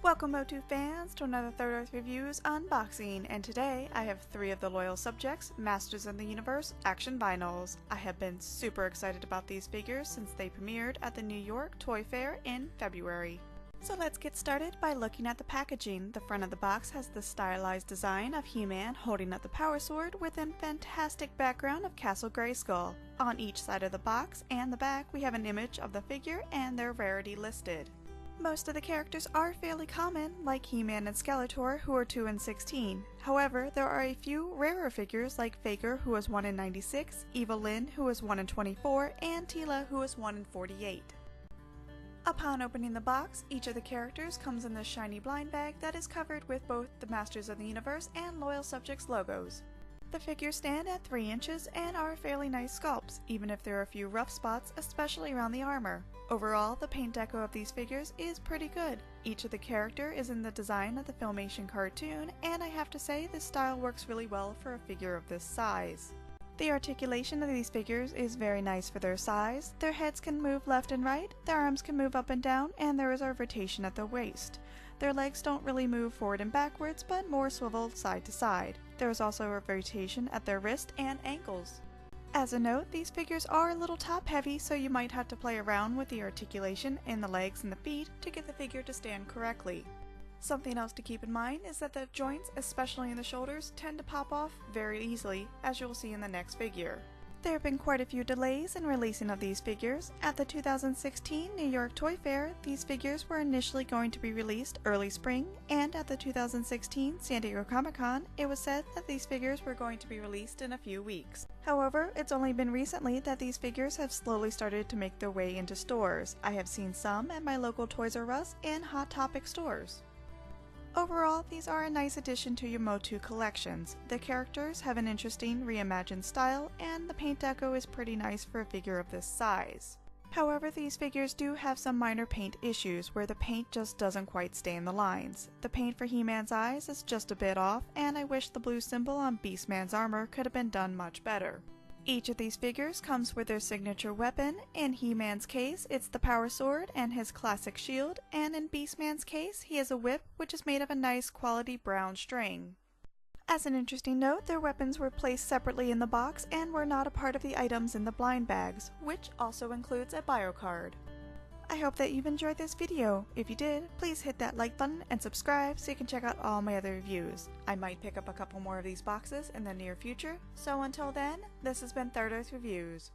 Welcome MOTU fans to another Third Earth Reviews unboxing, and today I have 3 of the Loyal Subjects Masters of the Universe action vinyls. I have been super excited about these figures since they premiered at the New York Toy Fair in February. So let's get started by looking at the packaging. The front of the box has the stylized design of He-Man holding up the power sword with a fantastic background of Castle Grayskull. On each side of the box and the back we have an image of the figure and their rarity listed. Most of the characters are fairly common, like He-Man and Skeletor, who are 2 in 16. However, there are a few rarer figures like Faker, who is 1 in 96, Eva Lynn, who is 1 in 24, and Teela, who is 1 in 48. Upon opening the box, each of the characters comes in this shiny blind bag that is covered with both the Masters of the Universe and Loyal Subjects logos. The figures stand at 3 inches and are fairly nice sculpts, even if there are a few rough spots, especially around the armor. Overall, the paint deco of these figures is pretty good. Each of the character is in the design of the Filmation cartoon, and I have to say this style works really well for a figure of this size. The articulation of these figures is very nice for their size. Their heads can move left and right, their arms can move up and down, and there is a rotation at the waist. Their legs don't really move forward and backwards, but more swivel side to side. There is also a rotation at their wrist and ankles. As a note, these figures are a little top heavy, so you might have to play around with the articulation in the legs and the feet to get the figure to stand correctly. Something else to keep in mind is that the joints, especially in the shoulders, tend to pop off very easily, as you will see in the next figure. There have been quite a few delays in releasing of these figures. At the 2016 New York Toy Fair, these figures were initially going to be released early spring, and at the 2016 San Diego Comic-Con, it was said that these figures were going to be released in a few weeks. However, it's only been recently that these figures have slowly started to make their way into stores. I have seen some at my local Toys R Us and Hot Topic stores. Overall, these are a nice addition to your MOTU collections. The characters have an interesting reimagined style, and the paint deco is pretty nice for a figure of this size. However, these figures do have some minor paint issues where the paint just doesn't quite stay in the lines. The paint for He-Man's eyes is just a bit off, and I wish the blue symbol on Beastman's armor could have been done much better. Each of these figures comes with their signature weapon. In He-Man's case, it's the power sword and his classic shield, and in Beastman's case, he has a whip which is made of a nice quality brown string. As an interesting note, their weapons were placed separately in the box and were not a part of the items in the blind bags, which also includes a bio card. I hope that you've enjoyed this video. If you did, please hit that like button and subscribe so you can check out all my other reviews. I might pick up a couple more of these boxes in the near future, so until then, this has been Third Earth Reviews.